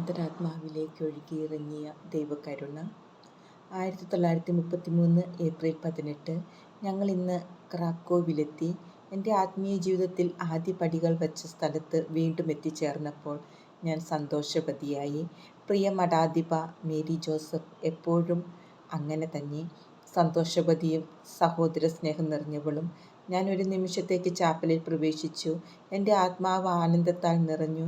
അന്തരാത്മാവിലേക്ക് ഒഴുകിയിറങ്ങിയ ദൈവകരുണ. 1933 April 18. ഞങ്ങളിന്ന് ക്രാക്കോവിലെത്തി. എൻ്റെ ആത്മീയ ജീവിതത്തിൽ ആദ്യ പടികൾ വച്ച സ്ഥലത്ത് വീണ്ടും എത്തിച്ചേർന്നപ്പോൾ ഞാൻ സന്തോഷവതിയായി. പ്രിയ മഠാധിപ മേരി ജോസഫ് എപ്പോഴും അങ്ങനെ തന്നെ, സന്തോഷവതിയും സഹോദര സ്നേഹം നിറഞ്ഞവളും. ഞാൻ ഒരു നിമിഷത്തേക്ക് ചാപ്പലിൽ പ്രവേശിച്ചു. എൻ്റെ ആത്മാവ് ആനന്ദത്താൽ നിറഞ്ഞു.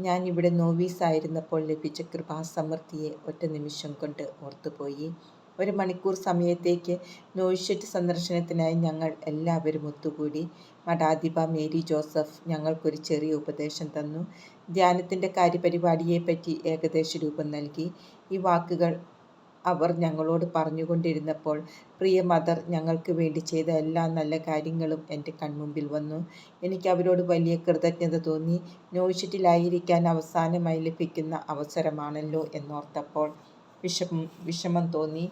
ഞാൻ ഇവിടെ നോവീസായിരുന്നപ്പോൾ ലഭിച്ച കൃപാസമൃദ്ധിയെ ഒറ്റ നിമിഷം കൊണ്ട് ഓർത്തുപോയി. 1 മണിക്കൂർ സമയത്തേക്ക് നോയിഷറ്റ് സന്ദർശനത്തിനായി ഞങ്ങൾ എല്ലാവരും ഒത്തുകൂടി. മഠാധിപ മേരി ജോസഫ് ഞങ്ങൾക്കൊരു ചെറിയ ഉപദേശം തന്നു. ധ്യാനത്തിൻ്റെ കാര്യപരിപാടിയെപ്പറ്റി ഏകദേശ രൂപം നൽകി. ഈ വാക്കുകൾ അവർ ഞങ്ങളോട് പറഞ്ഞുകൊണ്ടിരുന്നപ്പോൾ പ്രിയ മദർ ഞങ്ങൾക്ക് വേണ്ടി ചെയ്ത എല്ലാ നല്ല കാര്യങ്ങളും എൻ്റെ കൺമുമ്പിൽ വന്നു. എനിക്ക് അവരോട് വലിയ കൃതജ്ഞത തോന്നി. നോയിഷറ്റിലായിരിക്കാൻ അവസാനമായി ലഭിക്കുന്ന അവസരമാണല്ലോ എന്നോർത്തപ്പോൾ വിഷമം തോന്നി.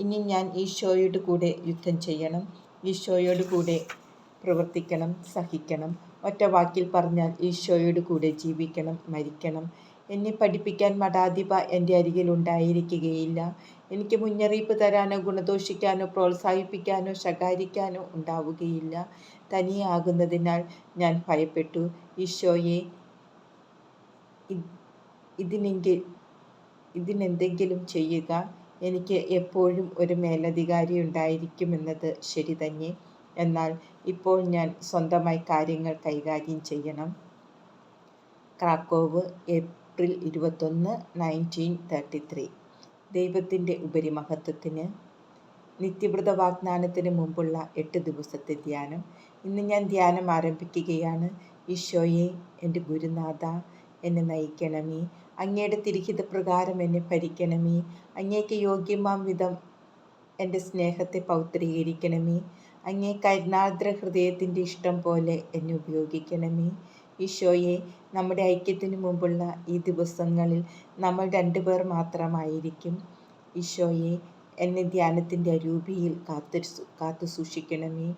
ഇനി ഞാൻ ഈശോയോട് കൂടെ യുദ്ധം ചെയ്യണം, ഈശോയോട് കൂടെ പ്രവർത്തിക്കണം, സഹിക്കണം. ഒറ്റ വാക്കിൽ പറഞ്ഞാൽ ഈശോയോട് കൂടെ ജീവിക്കണം, മരിക്കണം. എന്നെ പഠിപ്പിക്കാൻ മഠാധിപ എൻ്റെ അരികിൽ ഉണ്ടായിരിക്കുകയില്ല. എനിക്ക് മുന്നറിയിപ്പ് തരാനോ ഗുണദോഷിക്കാനോ പ്രോത്സാഹിപ്പിക്കാനോ ശകാരിക്കാനോ ഉണ്ടാവുകയില്ല. തനിയെ ആകുന്നതിനാൽ ഞാൻ ഭയപ്പെട്ടു. ഈശോയെ, ഇതിനെന്തെങ്കിലും ചെയ്യുക. എനിക്ക് എപ്പോഴും ഒരു മേലധികാരി ഉണ്ടായിരിക്കുമെന്നത് ശരി തന്നെ. എന്നാൽ ഇപ്പോൾ ഞാൻ സ്വന്തമായി കാര്യങ്ങൾ കൈകാര്യം ചെയ്യണം. Krakow, April 21, 1933. ദൈവത്തിൻ്റെ ഉപരിമഹത്വത്തിന്. നിത്യവ്രത വാഗ്ദാനത്തിന് മുമ്പുള്ള 8 ദിവസത്തെ ധ്യാനം. ഇന്ന് ഞാൻ ധ്യാനം ആരംഭിക്കുകയാണ്. ഈശോയെ, എൻ്റെ ഗുരുനാഥ, എന്നെ നയിക്കണമേ. അങ്ങയുടെ തിരുഹിത പ്രകാരം എന്നെ ഭരിക്കണമേ. അങ്ങേക്ക് യോഗ്യമാം വിധം എൻ്റെ സ്നേഹത്തെ പൗത്രീകരിക്കണമേ. അങ്ങേ കരുണാർദ്ര ഹൃദയത്തിൻ്റെ ഇഷ്ടം പോലെ എന്നെ ഉപയോഗിക്കണമേ. ഈശോയെ, നമ്മുടെ ഐക്യത്തിനു മുമ്പുള്ള ഈ ദിവസങ്ങളിൽ നമ്മൾ 2 പേർ മാത്രമായിരിക്കും. ഈശോയെ, എന്നെ ധ്യാനത്തിൻ്റെ അരൂപിയിൽ കാത്തു സൂക്ഷിക്കണമേ.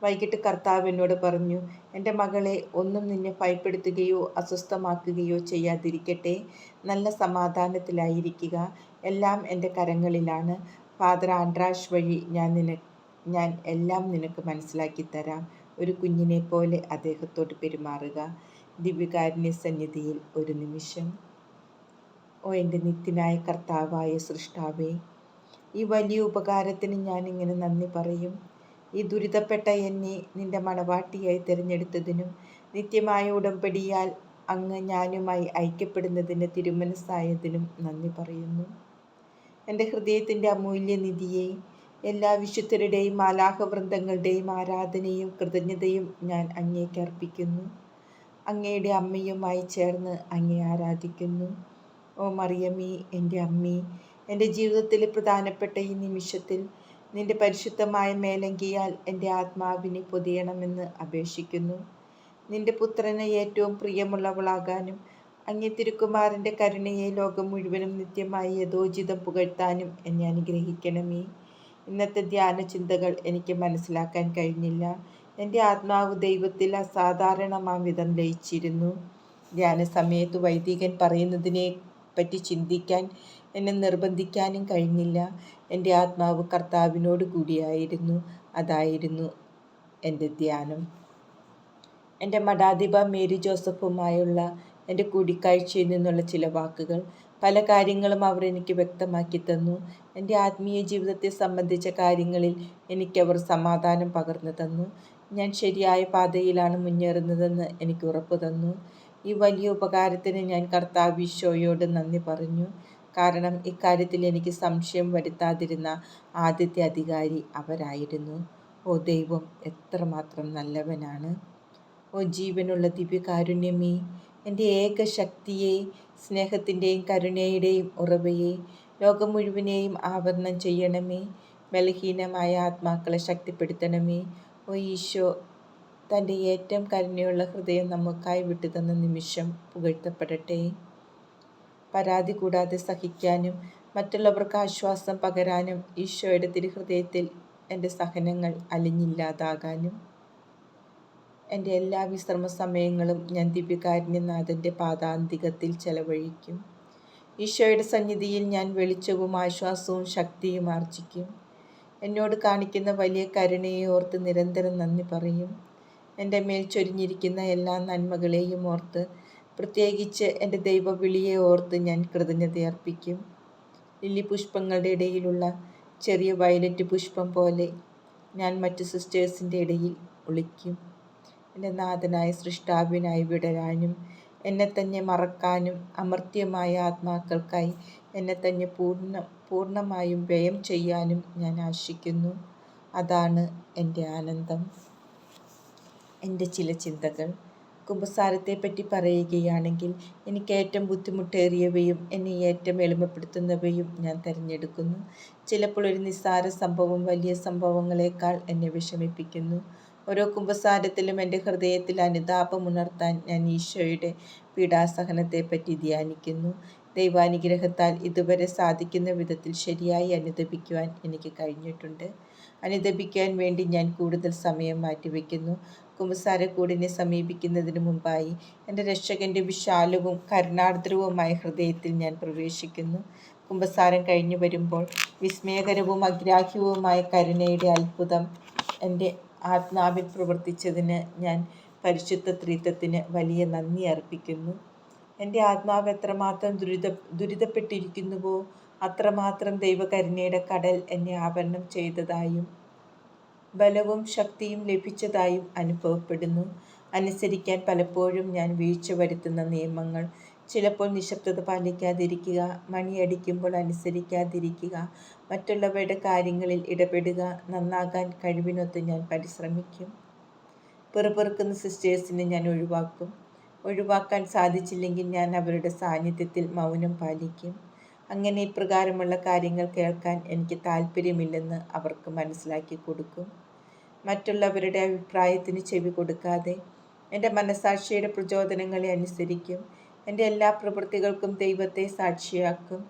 വൈകിട്ട് കർത്താവ് എന്നോട് പറഞ്ഞു, എൻ്റെ മകളെ, ഒന്നും നിന്നെ ഭയപ്പെടുത്തുകയോ അസ്വസ്ഥമാക്കുകയോ ചെയ്യാതിരിക്കട്ടെ. നല്ല സമാധാനത്തിലായിരിക്കുക. എല്ലാം എൻ്റെ കരങ്ങളിലാണ്. ഫാദർ ആൻഡ്രാഷ് വഴി ഞാൻ എല്ലാം നിനക്ക് മനസ്സിലാക്കി തരാം. ഒരു കുഞ്ഞിനെ പോലെ അദ്ദേഹത്തോട് പെരുമാറുക. ദിവ്യകാരുണ്യ സന്നിധിയിൽ ഒരു നിമിഷം. ഓ എൻ്റെ നിത്യനായ കർത്താവായ സൃഷ്ടാവേ, ഈ വലിയ ഉപകാരത്തിന് ഞാനിങ്ങനെ നന്ദി പറയും. ഈ ദുരിതപ്പെട്ട എന്നെ നിന്റെ മണവാട്ടിയായി തിരഞ്ഞെടുത്തതിനും നിത്യമായ ഉടമ്പടിയാൽ അങ്ങ് ഞാനുമായി ഐക്യപ്പെടുന്നതിന് തിരുമനസ്സായതിനും നന്ദി പറയുന്നു. എൻ്റെ ഹൃദയത്തിൻ്റെ അമൂല്യനിധിയെ, എല്ലാ വിശുദ്ധരുടെയും മാലാഖവൃന്ദങ്ങളുടെയും ആരാധനയും കൃതജ്ഞതയും ഞാൻ അങ്ങേക്ക് അർപ്പിക്കുന്നു. അങ്ങയുടെ അമ്മയുമായി ചേർന്ന് അങ്ങേ ആരാധിക്കുന്നു. ഓ മറിയമേ, എൻ്റെ അമ്മേ, എൻ്റെ ജീവിതത്തിലെ പ്രധാനപ്പെട്ട ഈ നിമിഷത്തിൽ നിന്റെ പരിശുദ്ധമായ മേലങ്കിയാൽ എൻ്റെ ആത്മാവിനെ പൊതിയണമെന്ന് അപേക്ഷിക്കുന്നു. നിന്റെ പുത്രന് ഏറ്റവും പ്രിയമുള്ളവളാകാനും അങ്ങേ തിരുക്കുമാരൻ്റെ കരുണയെ ലോകം മുഴുവനും നിത്യമായി യഥോചിതം പുകഴ്ത്താനും എന്നെ അനുഗ്രഹിക്കണമേ. ഇന്നത്തെ ധ്യാന ചിന്തകൾ എനിക്ക് മനസ്സിലാക്കാൻ കഴിഞ്ഞില്ല. എൻ്റെ ആത്മാവ് ദൈവത്തിൽ അസാധാരണമാം വിധം ലയിച്ചിരുന്നു. ധ്യാന സമയത്ത് വൈദികൻ പറയുന്നതിനെ പറ്റി ചിന്തിക്കാൻ എന്നെ നിർബന്ധിക്കാനും കഴിഞ്ഞില്ല. എൻ്റെ ആത്മാവ് കർത്താവിനോട് കൂടിയായിരുന്നു. അതായിരുന്നു എൻ്റെ ധ്യാനം. എൻ്റെ മഠാധിപ മേരി ജോസഫുമായുള്ള എൻ്റെ കൂടിക്കാഴ്ചയിൽ നിന്നുള്ള ചില വാക്കുകൾ. പല കാര്യങ്ങളും അവർ എനിക്ക് വ്യക്തമാക്കി തന്നു. എൻ്റെ ആത്മീയ ജീവിതത്തെ സംബന്ധിച്ച കാര്യങ്ങളിൽ എനിക്കവർ സമാധാനം പകർന്നു തന്നു. ഞാൻ ശരിയായ പാതയിലാണ് മുന്നേറുന്നതെന്ന് എനിക്ക് ഉറപ്പു തന്നു. ഈ വലിയ ഉപകാരത്തിന് ഞാൻ കർത്താവ് ഈശോയോട് നന്ദി പറഞ്ഞു. കാരണം ഇക്കാര്യത്തിൽ എനിക്ക് സംശയം വരുത്താതിരുന്ന ആദ്യത്തെ അധികാരി അവരായിരുന്നു. ഓ ദൈവം എത്രമാത്രം നല്ലവനാണ്! ഓ ജീവനുള്ള ദിവ്യകാരുണ്യമേ, എൻ്റെ ഏക ശക്തിയെ, സ്നേഹത്തിൻ്റെയും കരുണയുടെയും ഉറവയെ, ലോകം മുഴുവനെയും ആവരണം ചെയ്യണമേ. ബലഹീനമായ ആത്മാക്കളെ ശക്തിപ്പെടുത്തണമേ. ഓ ഈശോ, തൻ്റെ ഏറ്റവും കരുണയുള്ള ഹൃദയം നമുക്കായി വിട്ടുതന്ന നിമിഷം പുകഴ്ത്തപ്പെടട്ടെ. പരാതി കൂടാതെ സഹിക്കാനും മറ്റുള്ളവർക്ക് ആശ്വാസം പകരാനും ഈശോയുടെ തിരുഹൃദയത്തിൽ എൻ്റെ സഹനങ്ങൾ അലിഞ്ഞില്ലാതാകാനും എൻ്റെ എല്ലാ വിശ്രമ സമയങ്ങളും ഞാൻ ദിവ്യകാരുണ്യനാഥൻ്റെ പാദാന്തികത്തിൽ ചെലവഴിക്കും. ഈശോയുടെ സന്നിധിയിൽ ഞാൻ വെളിച്ചവും ആശ്വാസവും ശക്തിയും ആർജിക്കും. എന്നോട് കാണിക്കുന്ന വലിയ കരുണയെ ഓർത്ത് നിരന്തരം നന്ദി പറയും. എൻ്റെ മേൽ ചൊരിഞ്ഞിരിക്കുന്ന എല്ലാ നന്മകളെയും ഓർത്ത്, പ്രത്യേകിച്ച് എൻ്റെ ദൈവവിളിയെ ഓർത്ത് ഞാൻ കൃതജ്ഞതയർപ്പിക്കും. ലില്ലി പുഷ്പങ്ങളുടെ ഇടയിലുള്ള ചെറിയ വയലറ്റ് പുഷ്പം പോലെ ഞാൻ മറ്റു സിസ്റ്റേഴ്സിൻ്റെ ഇടയിൽ ഒളിക്കും. എൻ്റെ നാഥനായ സൃഷ്ടാവിനായി വിടരാനും എന്നെ തന്നെ മറക്കാനും അമർത്യമായ ആത്മാക്കൾക്കായി എന്നെ തന്നെ പൂർണ്ണമായും വ്യയം ചെയ്യാനും ഞാൻ ആശിക്കുന്നു. അതാണ് എൻ്റെ ആനന്ദം. എൻ്റെ ചില ചിന്തകൾ. കുമ്പസാരത്തെപ്പറ്റി പറയുകയാണെങ്കിൽ എനിക്ക് ഏറ്റവും ബുദ്ധിമുട്ടേറിയവയും എന്നെ ഏറ്റവും എളിമപ്പെടുത്തുന്നവയും ഞാൻ തിരഞ്ഞെടുക്കുന്നു. ചിലപ്പോൾ ഒരു നിസ്സാര സംഭവം വലിയ സംഭവങ്ങളെക്കാൾ എന്നെ വിഷമിപ്പിക്കുന്നു. ഓരോ കുമ്പസാരത്തിലും എൻ്റെ ഹൃദയത്തിൽ അനുതാപമുണർത്താൻ ഞാൻ ഈശോയുടെ പീഡാസഹനത്തെപ്പറ്റി ധ്യാനിക്കുന്നു. ദൈവാനുഗ്രഹത്താൽ ഇതുവരെ സാധിക്കുന്ന വിധത്തിൽ ശരിയായി അനുദപിക്കുവാൻ എനിക്ക് കഴിഞ്ഞിട്ടുണ്ട്. അനുദപിക്കാൻ വേണ്ടി ഞാൻ കൂടുതൽ സമയം മാറ്റിവെക്കുന്നു. കുമ്പസാരക്കൂടിനെ സമീപിക്കുന്നതിന് മുമ്പായി എൻ്റെ രക്ഷകൻ്റെ വിശാലവും കരുണാർദ്രവുമായ ഹൃദയത്തിൽ ഞാൻ പ്രവേശിക്കുന്നു. കുമ്പസാരം കഴിഞ്ഞു വരുമ്പോൾ വിസ്മയകരവും അഗ്രാഹ്യവുമായ കരുണയുടെ അത്ഭുതം എൻ്റെ ആത്മാവിൽ പ്രവർത്തിച്ചതിന് ഞാൻ പരിശുദ്ധ ത്രിത്വത്തിന് വലിയ നന്ദി അർപ്പിക്കുന്നു. എൻ്റെ ആത്മാവ് എത്രമാത്രം ദുരിതപ്പെട്ടിരിക്കുന്നുവോ അത്രമാത്രം ദൈവകരുണയുടെ കടൽ എന്നെ ആവരണം ചെയ്തതായും ബലവും ശക്തിയും ലഭിച്ചതായും അനുഭവപ്പെടുന്നു. അനുസരിക്കാൻ പലപ്പോഴും ഞാൻ വീഴ്ച വരുത്തുന്ന നിയമങ്ങൾ, ചിലപ്പോൾ നിശബ്ദത പാലിക്കാതിരിക്കുക, മണിയടിക്കുമ്പോൾ അനുസരിക്കാതിരിക്കുക, മറ്റുള്ളവരുടെ കാര്യങ്ങളിൽ ഇടപെടുക, നന്നാകാൻ കഴിവിനൊത്ത് ഞാൻ പരിശ്രമിക്കും. പിറുപിറുക്കുന്ന സിസ്റ്റേഴ്സിനെ ഞാൻ ഒഴിവാക്കാൻ സാധിച്ചില്ലെങ്കിൽ ഞാൻ അവരുടെ സാന്നിധ്യത്തിൽ മൗനം പാലിക്കും. അങ്ങനെ ഇപ്രകാരമുള്ള കാര്യങ്ങൾ കേൾക്കാൻ എനിക്ക് താല്പര്യമില്ലെന്ന് അവർക്ക് മനസ്സിലാക്കി കൊടുക്കും. മറ്റുള്ളവരുടെ അഭിപ്രായത്തിന് ചെവി കൊടുക്കാതെ എൻ്റെ മനസാക്ഷിയുടെ പ്രചോദനങ്ങളെ അനുസരിക്കും. എൻ്റെ എല്ലാ പ്രവൃത്തികൾക്കും ദൈവത്തെ സാക്ഷിയാക്കും.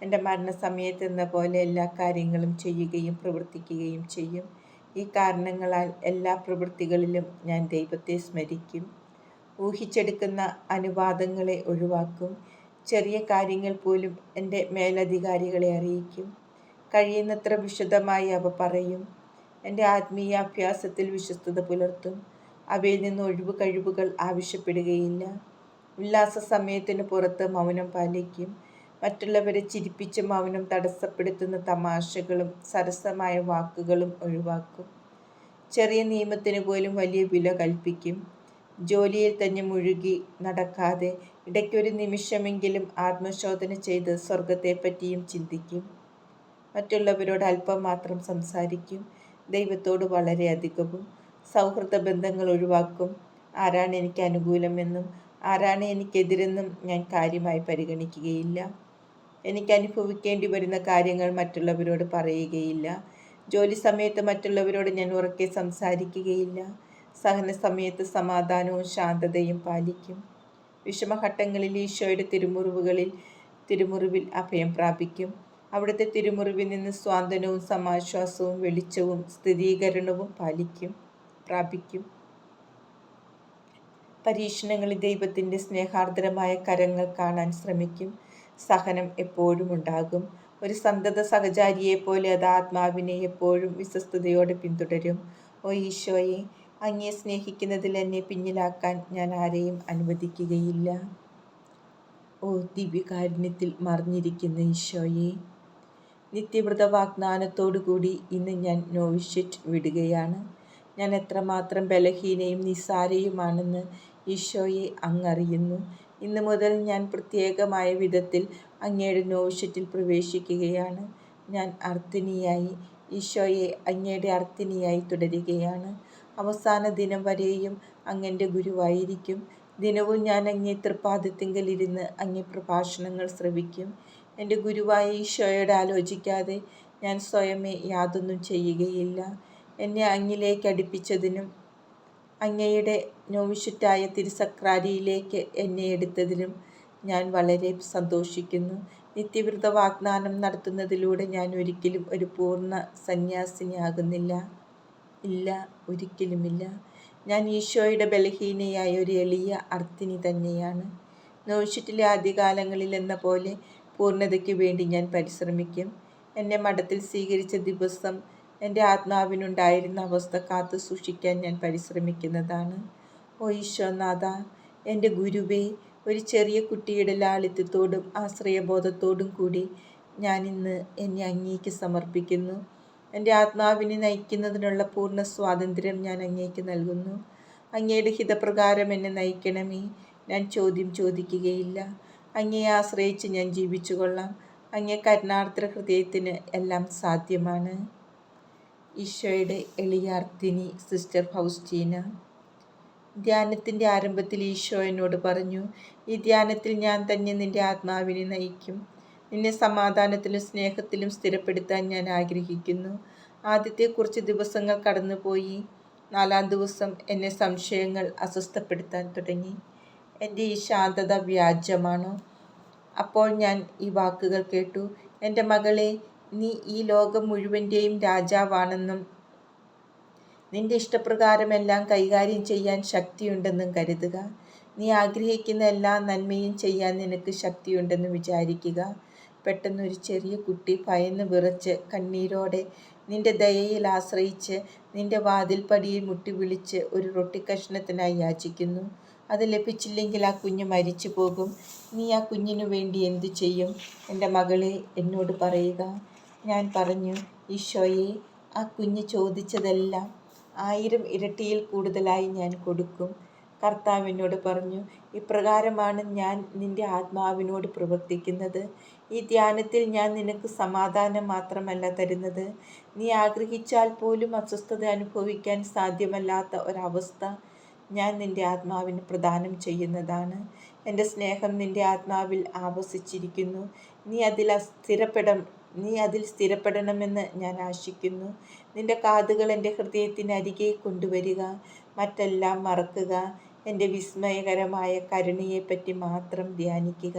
എൻ്റെ മരണസമയത്തെന്ന പോലെ എല്ലാ കാര്യങ്ങളും ചെയ്യുകയും പ്രവർത്തിക്കുകയും ചെയ്യും. ഈ കാരണങ്ങളാൽ എല്ലാ പ്രവൃത്തികളിലും ഞാൻ ദൈവത്തെ സ്മരിക്കും. ഊഹിച്ചെടുക്കുന്ന അനുവാദങ്ങളെ ഒഴിവാക്കും. ചെറിയ കാര്യങ്ങൾ പോലും എൻ്റെ മേലധികാരികളെ അറിയിക്കും. കഴിയുന്നത്ര വിശദമായി അവ പറയും. എൻ്റെ ആത്മീയ അഭ്യാസത്തിൽ വിശ്വസ്തത പുലർത്തും. അവയിൽ നിന്ന് ഒഴിവ് കഴിവുകൾ ആവശ്യപ്പെടുകയില്ല. ഉല്ലാസ സമയത്തിന് പുറത്ത് മൗനം പാലിക്കും. മറ്റുള്ളവരെ ചിരിപ്പിച്ച് മൗനം തടസ്സപ്പെടുത്തുന്ന തമാശകളും സരസമായ വാക്കുകളും ഒഴിവാക്കും. ചെറിയ നിയമത്തിന് പോലും വലിയ വില കൽപ്പിക്കും. ജോലിയിൽ തന്നെ മുഴുകി നടക്കാതെ ഇടയ്ക്കൊരു നിമിഷമെങ്കിലും ആത്മശോധന ചെയ്ത് സ്വർഗത്തെപ്പറ്റിയും ചിന്തിക്കും. മറ്റുള്ളവരോട് അല്പം മാത്രം സംസാരിക്കും. ദൈവത്തോട് വളരെയധികവും. സൗഹൃദ ബന്ധങ്ങൾ ഒഴിവാക്കും. ആരാണ് എനിക്ക് അനുകൂലമെന്നും ആരാണ് എനിക്കെതിരെന്നും ഞാൻ കാര്യമായി പരിഗണിക്കുകയില്ല. എനിക്ക് അനുഭവിക്കേണ്ടി വരുന്ന കാര്യങ്ങൾ മറ്റുള്ളവരോട് പറയുകയില്ല. ജോലി സമയത്ത് മറ്റുള്ളവരോട് ഞാൻ ഉറക്കെ സംസാരിക്കുകയില്ല. സഹന സമയത്ത് സമാധാനവും ശാന്തതയും പാലിക്കും. വിഷമഘട്ടങ്ങളിൽ ഈശോയുടെ തിരുമുറിവിൽ അഭയം പ്രാപിക്കും. അവിടുത്തെ തിരുമുറിവിൽ നിന്ന് സ്വാന്തനവും സമാശ്വാസവും വെളിച്ചവും സ്ഥിരീകരണവും പ്രാപിക്കും. പരീക്ഷണങ്ങളിൽ ദൈവത്തിൻ്റെ സ്നേഹാർദ്രമായ കരങ്ങൾ കാണാൻ ശ്രമിക്കും. സഹനം എപ്പോഴും ഉണ്ടാകും. ഒരു സന്തത സഹചാരിയെപ്പോലെ അത് ആത്മാവിനെ എപ്പോഴും വിശ്വസ്തയോടെ പിന്തുടരും. ഓ ഈശോയെ, അങ്ങയെ സ്നേഹിക്കുന്നതിൽ എന്നെ പിന്നിലാക്കാൻ ഞാൻ ആരെയും അനുവദിക്കുകയില്ല. ഓ ദിവ്യകാരുണ്യത്തിൽ മറിഞ്ഞിരിക്കുന്ന ഈശോയെ, നിത്യവ്രത വാഗ്ദാനത്തോടുകൂടി ഇന്ന് ഞാൻ നോവിഷ്യറ്റ് വിടുകയാണ്. ഞാൻ എത്രമാത്രം ബലഹീനയും നിസ്സാരയുമാണെന്ന് ഈശോയെ അങ്ങറിയുന്നു. ഇന്നു മുതൽ ഞാൻ പ്രത്യേകമായ വിധത്തിൽ അങ്ങയുടെ നോവിഷ്യറ്റിൽ പ്രവേശിക്കുകയാണ്. ഞാൻ അർത്ഥിനിയായി ഈശോയെ അങ്ങയുടെ അർത്ഥിനിയായി തുടരുകയാണ്. അവസാന ദിനം വരെയും അങ്ങൻ്റെ ഗുരുവായിരിക്കും. ദിനവും ഞാൻ അങ്ങേ തൃപ്പാദത്തിങ്കൽ ഇരുന്ന് അങ്ങേ പ്രഭാഷണങ്ങൾ ശ്രവിക്കും. എൻ്റെ ഗുരുവായ ഈശോയോട് ആലോചിക്കാതെ ഞാൻ സ്വയമേ യാതൊന്നും ചെയ്യുകയില്ല. എന്നെ അങ്ങിലേക്ക് അടുപ്പിച്ചതിനും അങ്ങയുടെ നോവിഷ്യറ്റായ തിരുസക്രാരിയിലേക്ക് എന്നെ എടുത്തതിലും ഞാൻ വളരെ സന്തോഷിക്കുന്നു. നിത്യവ്രത വാഗ്ദാനം നടത്തുന്നതിലൂടെ ഞാൻ ഒരിക്കലും ഒരു പൂർണ്ണ സന്യാസിനിയാകുന്നില്ല. ഇല്ല, ഒരിക്കലുമില്ല. ഞാൻ ഈശോയുടെ ബലഹീനയായ ഒരു എളിയ അർത്ഥിനി തന്നെയാണ്. നോവിഷ്യറ്റിലെ ആദ്യകാലങ്ങളിൽ എന്ന പോലെ പൂർണ്ണതയ്ക്ക് വേണ്ടി ഞാൻ പരിശ്രമിക്കും. എന്നെ മഠത്തിൽ സ്വീകരിച്ച ദിവസം എൻ്റെ ആത്മാവിനുണ്ടായിരുന്ന അവസ്ഥ കാത്തു സൂക്ഷിക്കാൻ ഞാൻ പരിശ്രമിക്കുന്നതാണ്. ഓ ഈശോനാഥ, എൻ്റെ ഗുരുവേ, ഒരു ചെറിയ കുട്ടിയുടെ ലാളിത്യത്തോടും ആശ്രയബോധത്തോടും കൂടി ഞാൻ ഇന്ന് എന്നെ അങ്ങേക്ക് സമർപ്പിക്കുന്നു. എൻ്റെ ആത്മാവിനെ നയിക്കുന്നതിനുള്ള പൂർണ്ണ സ്വാതന്ത്ര്യം ഞാൻ അങ്ങേക്ക് നൽകുന്നു. അങ്ങയുടെ ഹിതപ്രകാരം എന്നെ നയിക്കണമേ. ഞാൻ ചോദ്യം ചോദിക്കുകയില്ല. അങ്ങയെ ആശ്രയിച്ച് ഞാൻ ജീവിച്ചു കൊള്ളാം. അങ്ങേ കരുണാർദ്ര ഹൃദയത്തിന് എല്ലാം സാധ്യമാണ്. ഈശോയുടെ എളിയാർത്തിനി സിസ്റ്റർ ഫൗസ്റ്റീന. ധ്യാനത്തിൻ്റെ ആരംഭത്തിൽ ഈശോ എന്നോട് പറഞ്ഞു, ഈ ധ്യാനത്തിൽ ഞാൻ തന്നെ നിൻ്റെ ആത്മാവിനെ നയിക്കും. നിന്നെ സമാധാനത്തിലും സ്നേഹത്തിലും സ്ഥിരപ്പെടുത്താൻ ഞാൻ ആഗ്രഹിക്കുന്നു. ആദ്യത്തെ കുറച്ച് ദിവസങ്ങൾ കടന്നുപോയി. 4-ാം ദിവസം എന്നെ സംശയങ്ങൾ അസ്വസ്ഥപ്പെടുത്താൻ തുടങ്ങി. എൻ്റെ ഈ ശാന്തത വ്യാജമാണോ? അപ്പോൾ ഞാൻ ഈ വാക്കുകൾ കേട്ടു. എൻ്റെ മകളെ, നീ ഈ ലോകം മുഴുവൻ്റെയും രാജാവാണെന്നും നിന്റെ ഇഷ്ടപ്രകാരമെല്ലാം കൈകാര്യം ചെയ്യാൻ ശക്തിയുണ്ടെന്നും കരുതുക. നീ ആഗ്രഹിക്കുന്ന എല്ലാ നന്മയും ചെയ്യാൻ നിനക്ക് ശക്തിയുണ്ടെന്ന് വിചാരിക്കുക. പെട്ടെന്നൊരു ചെറിയ കുട്ടി ഭയന്ന് വിറച്ച് കണ്ണീരോടെ നിന്റെ ദയയിൽ ആശ്രയിച്ച് നിന്റെ വാതിൽപ്പടിയിൽ മുട്ടിവിളിച്ച് ഒരു റൊട്ടിക്കഷ്ണത്തിനായി യാചിക്കുന്നു. അത് ലഭിച്ചില്ലെങ്കിൽ ആ കുഞ്ഞ് മരിച്ചു പോകും. നീ ആ കുഞ്ഞിനു വേണ്ടി എന്തു ചെയ്യും? എൻ്റെ മകളെ, എന്നോട് പറയുക. ഞാൻ പറഞ്ഞു, ഈശോയെ, ആ കുഞ്ഞ് ചോദിച്ചതെല്ലാം 1000 ഇരട്ടിയിൽ കൂടുതലായി ഞാൻ കൊടുക്കും. കർത്താവ് എന്നോട് പറഞ്ഞു, ഇപ്രകാരമാണ് ഞാൻ നിന്റെ ആത്മാവിനോട് പ്രവർത്തിക്കുന്നത്. ഈ ധ്യാനത്തിൽ ഞാൻ നിനക്ക് സമാധാനം മാത്രമല്ല തരുന്നത്, നീ ആഗ്രഹിച്ചാൽ പോലും അസ്വസ്ഥത അനുഭവിക്കാൻ സാധ്യമല്ലാത്ത ഒരവസ്ഥ ഞാൻ നിന്റെ ആത്മാവിന് പ്രദാനം ചെയ്യുന്നതാണ്. എൻ്റെ സ്നേഹം നിന്റെ ആത്മാവിൽ ആവസിച്ചിരിക്കുന്നു. നീ അതിൽ സ്ഥിരപ്പെടണമെന്ന് ഞാൻ ആശിക്കുന്നു. നിന്റെ കാതുകൾ എൻ്റെ ഹൃദയത്തിനരികെ കൊണ്ടുവരിക. മറ്റെല്ലാം മറക്കുക. എൻ്റെ വിസ്മയകരമായ കരുണയെപ്പറ്റി മാത്രം ധ്യാനിക്കുക.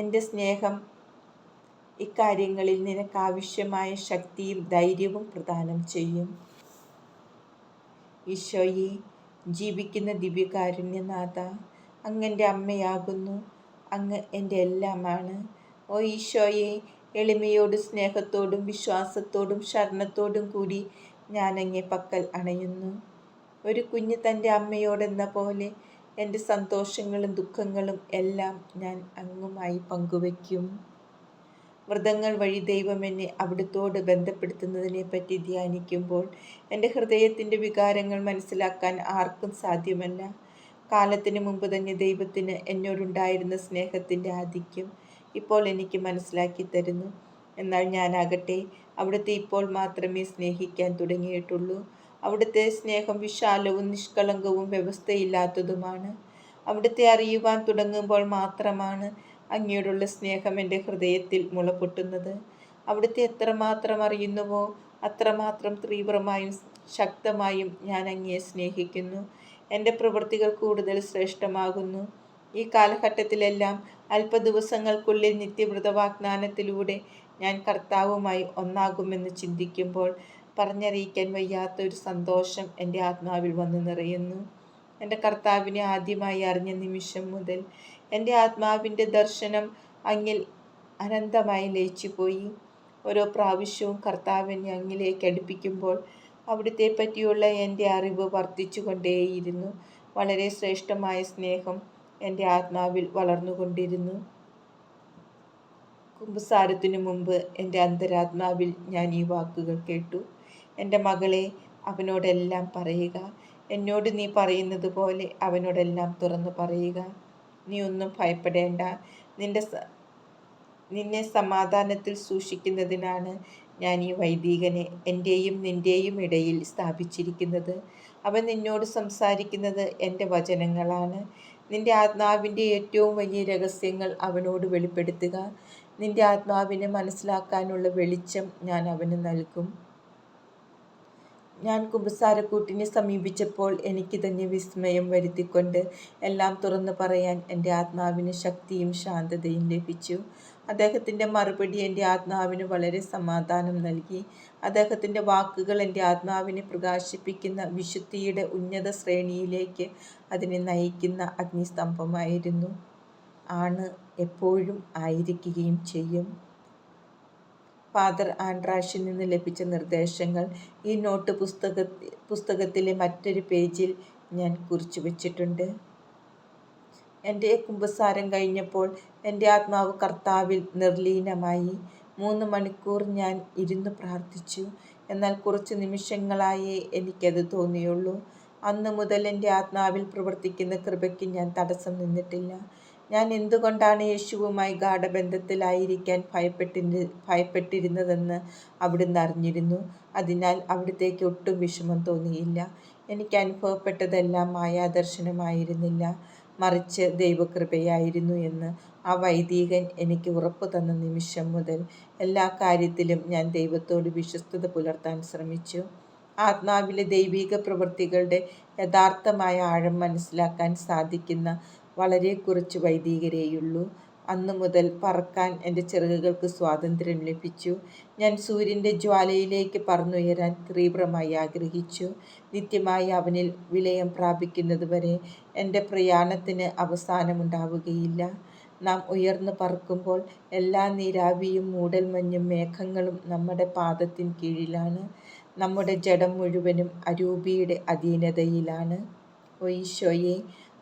എൻ്റെ സ്നേഹം ഇക്കാര്യങ്ങളിൽ നിനക്കാവശ്യമായ ശക്തിയും ധൈര്യവും പ്രദാനം ചെയ്യും. ഈശോയെ, ജീവിക്കുന്ന ദിവ്യകാരുണ്യനാഥ, അങ്ങ് എൻ്റെ അമ്മയാകുന്നു. അങ്ങ് എൻ്റെ എല്ലാമാണ്. ഓ ഈശോയെ, എളിമയോടും സ്നേഹത്തോടും വിശ്വാസത്തോടും ശരണത്തോടും കൂടി ഞാൻ അങ്ങേ പക്കൽ അണയുന്നു. ഒരു കുഞ്ഞ് തൻ്റെ അമ്മയോടെന്ന പോലെ എൻ്റെ സന്തോഷങ്ങളും ദുഃഖങ്ങളും എല്ലാം ഞാൻ അങ്ങുമായി പങ്കുവയ്ക്കും. വ്രതങ്ങൾ വഴി ദൈവം എന്നെ അവിടുത്തോട് ബന്ധപ്പെടുത്തുന്നതിനെപ്പറ്റി ധ്യാനിക്കുമ്പോൾ എൻ്റെ ഹൃദയത്തിൻ്റെ വികാരങ്ങൾ മനസ്സിലാക്കാൻ ആർക്കും സാധ്യമല്ല. കാലത്തിന് മുമ്പ് തന്നെ ദൈവത്തിന് എന്നോടുണ്ടായിരുന്ന സ്നേഹത്തിൻ്റെ ആധിക്യം ഇപ്പോൾ എനിക്ക് മനസ്സിലാക്കി തരുന്നു. എന്നാൽ ഞാനാകട്ടെ അവിടുത്തെ ഇപ്പോൾ മാത്രമേ സ്നേഹിക്കാൻ തുടങ്ങിയിട്ടുള്ളൂ. അവിടുത്തെ സ്നേഹം വിശാലവും നിഷ്കളങ്കവും വ്യവസ്ഥയില്ലാത്തതുമാണ്. അവിടുത്തെ അറിയുവാൻ തുടങ്ങുമ്പോൾ മാത്രമാണ് അങ്ങയോടുള്ള സ്നേഹം എൻ്റെ ഹൃദയത്തിൽ മുളപൊട്ടുന്നത്. അവിടുത്തെ എത്രമാത്രം അറിയുന്നുവോ അത്രമാത്രം തീവ്രമായും ശക്തമായും ഞാൻ അങ്ങയെ സ്നേഹിക്കുന്നു. എൻ്റെ പ്രവൃത്തികൾ കൂടുതൽ ശ്രേഷ്ഠമാകുന്നു. ഈ കാലഘട്ടത്തിലെല്ലാം ദിവസങ്ങൾക്കുള്ളിൽ നിത്യവ്രതവാഗ്ദാനത്തിലൂടെ ഞാൻ കർത്താവുമായി ഒന്നാകുമെന്ന് ചിന്തിക്കുമ്പോൾ പറഞ്ഞറിയിക്കാൻ വയ്യാത്ത ഒരു സന്തോഷം എൻ്റെ ആത്മാവിൽ വന്നു നിറയുന്നു. എൻ്റെ കർത്താവിനെ ആദ്യമായി അറിഞ്ഞ നിമിഷം മുതൽ എൻ്റെ ആത്മാവിൻ്റെ ദർശനം അങ്ങിൽ അനന്തമായി ലയിച്ചുപോയി. ഓരോ പ്രാവശ്യവും കർത്താവിനെ അങ്ങിലേക്ക് അടുപ്പിക്കുമ്പോൾ അവിടുത്തെ പറ്റിയുള്ള എൻ്റെ അറിവ് വർദ്ധിച്ചു കൊണ്ടേയിരുന്നു. വളരെ ശ്രേഷ്ഠമായ സ്നേഹം എൻ്റെ ആത്മാവിൽ വളർന്നുകൊണ്ടിരുന്നു. കുമ്പസാരത്തിനു മുമ്പ് എൻ്റെ അന്തരാത്മാവിൽ ഞാൻ ഈ വാക്കുകൾ കേട്ടു. എൻ്റെ മകളെ, അവനോടെല്ലാം പറയുക. എന്നോട് നീ പറയുന്നത് പോലെ അവനോടെല്ലാം തുറന്നു പറയുക. നീ ഒന്നും ഭയപ്പെടേണ്ട. നിന്നെ സമാധാനത്തിൽ സൂക്ഷിക്കുന്നതിനാണ് ഞാൻ ഈ വൈദികനെ എൻ്റെയും നിൻ്റെയും ഇടയിൽ സ്ഥാപിച്ചിരിക്കുന്നത്. അവൻ നിന്നോട് സംസാരിക്കുന്നത് എൻ്റെ വചനങ്ങളാണ്. നിൻ്റെ ആത്മാവിൻ്റെ ഏറ്റവും വലിയ രഹസ്യങ്ങൾ അവനോട് വെളിപ്പെടുത്തുക. നിൻ്റെ ആത്മാവിനെ മനസ്സിലാക്കാനുള്ള വെളിച്ചം ഞാൻ അവന് നൽകും. ഞാൻ കുമ്പസാരക്കൂട്ടിനെ സമീപിച്ചപ്പോൾ എനിക്ക് തന്നെ വിസ്മയം വരുത്തിക്കൊണ്ട് എല്ലാം തുറന്നു പറയാൻ എൻ്റെ ആത്മാവിന് ശക്തിയും ശാന്തതയും ലഭിച്ചു. അദ്ദേഹത്തിൻ്റെ മറുപടി എൻ്റെ ആത്മാവിന് വളരെ സമാധാനം നൽകി. അദ്ദേഹത്തിൻ്റെ വാക്കുകൾ എൻ്റെ ആത്മാവിനെ പ്രകാശിപ്പിക്കുന്ന വിശുദ്ധിയുടെ ഉന്നത ശ്രേണിയിലേക്ക് അതിനെ നയിക്കുന്ന അഗ്നിസ്തംഭമായിരുന്നു. ആണ് എപ്പോഴും ആയിരിക്കുകയും ചെയ്യും. ഫാദർ ആൻഡ്രാഷിൽ നിന്ന് ലഭിച്ച നിർദ്ദേശങ്ങൾ ഈ നോട്ട് പുസ്തകത്തിലെ മറ്റൊരു പേജിൽ ഞാൻ കുറിച്ചു വച്ചിട്ടുണ്ട്. എൻ്റെ കുമ്പസാരം കഴിഞ്ഞപ്പോൾ എൻ്റെ ആത്മാവ് കർത്താവിൽ നിർലീനമായി. 3 മണിക്കൂർ ഞാൻ ഇരുന്ന് പ്രാർത്ഥിച്ചു. എന്നാൽ കുറച്ച് നിമിഷങ്ങളായേ എനിക്കത് തോന്നിയുള്ളൂ. അന്ന് മുതൽ എൻ്റെ ആത്മാവിൽ പ്രവർത്തിക്കുന്ന കൃപയ്ക്ക് ഞാൻ തടസ്സം നിന്നിട്ടില്ല. ഞാൻ എന്തുകൊണ്ടാണ് യേശുവുമായി ഗാഢബന്ധത്തിലായിരിക്കാൻ ഭയപ്പെട്ടിരുന്നതെന്ന് അവിടുന്ന് അറിഞ്ഞിരുന്നു. അതിനാൽ അവിടുത്തേക്ക് ഒട്ടും വിഷമം തോന്നിയില്ല. എനിക്ക് അനുഭവപ്പെട്ടതെല്ലാം മായാദർശനമായിരുന്നില്ല, മറിച്ച് ദൈവകൃപയായിരുന്നു എന്ന് ആ വൈദികൻ എനിക്ക് ഉറപ്പു തന്ന നിമിഷം മുതൽ എല്ലാ കാര്യത്തിലും ഞാൻ ദൈവത്തോട് വിശ്വസ്തത പുലർത്താൻ ശ്രമിച്ചു. ആത്മാവിലെ ദൈവിക പ്രവൃത്തികളുടെ യഥാർത്ഥമായ ആഴം മനസ്സിലാക്കാൻ സാധിക്കുന്ന വളരെ കുറച്ച് വൈദികരേയുള്ളൂ. അന്നു മുതൽ പറക്കാൻ എൻ്റെ ചിറകുകൾക്ക് സ്വാതന്ത്ര്യം ലഭിച്ചു. ഞാൻ സൂര്യൻ്റെ ജ്വാലയിലേക്ക് പറന്നുയരാൻ തീവ്രമായി ആഗ്രഹിച്ചു. നിത്യമായി അവനിൽ വിലയം പ്രാപിക്കുന്നതുവരെ എൻ്റെ പ്രയാണത്തിന് അവസാനമുണ്ടാവുകയില്ല. നാം ഉയർന്നു പറക്കുമ്പോൾ എല്ലാ നീരാവിയും മൂടൽമഞ്ഞും മേഘങ്ങളും നമ്മുടെ പാദത്തിൻ കീഴിലാണ്. നമ്മുടെ ജഡം മുഴുവനും അരൂപിയുടെ അധീനതയിലാണ്. ഓ ഈശോയെ,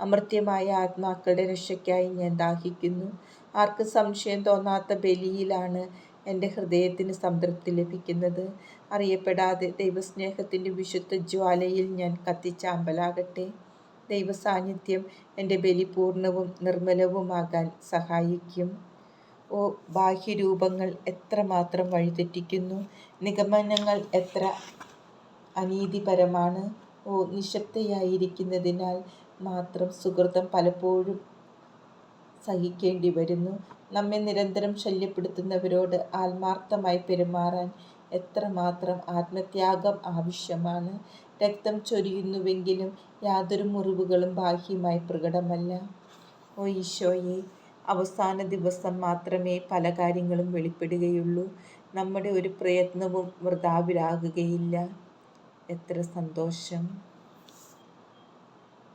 അമർത്യമായ ആത്മാക്കളുടെ രക്ഷയ്ക്കായി ഞാൻ ദാഹിക്കുന്നു. ആർക്കും സംശയം തോന്നാത്ത ബലിയിലാണ് എൻ്റെ ഹൃദയത്തിന് സംതൃപ്തി ലഭിക്കുന്നത്. അറിയപ്പെടാതെ ദൈവസ്നേഹത്തിൻ്റെ വിശുദ്ധ ജ്വാലയിൽ ഞാൻ കത്തിച്ചാമ്പലാകട്ടെ. ദൈവസാന്നിധ്യം എൻ്റെ ബലി പൂർണ്ണവും നിർമ്മലവുമാകാൻ സഹായിക്കും. ഓ ബാഹ്യരൂപങ്ങൾ എത്രമാത്രം വഴിതെറ്റിക്കുന്നു! നിഗമനങ്ങൾ എത്ര അനീതിപരമാണ്! ഓ നിശബ്ദയായിരിക്കുന്നതിനാൽ മാത്രം സുകൃതം പലപ്പോഴും സഹിക്കേണ്ടി വരുന്നു. നമ്മെ നിരന്തരം ശല്യപ്പെടുത്തുന്നവരോട് ആത്മാർത്ഥമായി പെരുമാറാൻ എത്രമാത്രം ആത്മത്യാഗം ആവശ്യമാണ്! രക്തം ചൊരിയുന്നുവെങ്കിലും യാതൊരു മുറിവുകളും ബാഹ്യമായി പ്രകടമല്ല. ഓ ഈശോയെ, അവസാന ദിവസം മാത്രമേ പല കാര്യങ്ങളും വെളിപ്പെടുകയുള്ളൂ. നമ്മുടെ ഒരു പ്രയത്നവും വൃഥാവിലാകുകയില്ല. എത്ര സന്തോഷം!